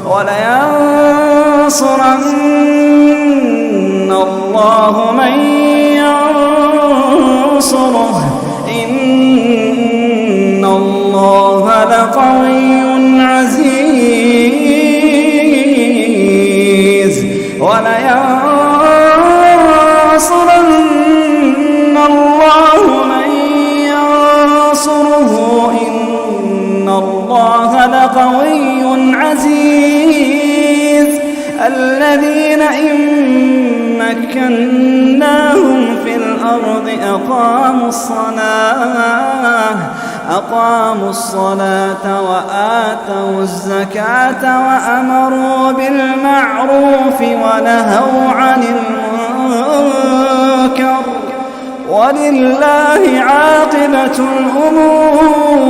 ولينصرن الله من ينصره إن الله لقوي عزيز ولينصرن الله من ينصره إن الله لقوي عزيز الذين إن مكناهم في الأرض أقاموا الصلاة وآتوا الزكاة وأمروا بالمعروف ونهوا عن المنكر ولله عاقبة الأمور.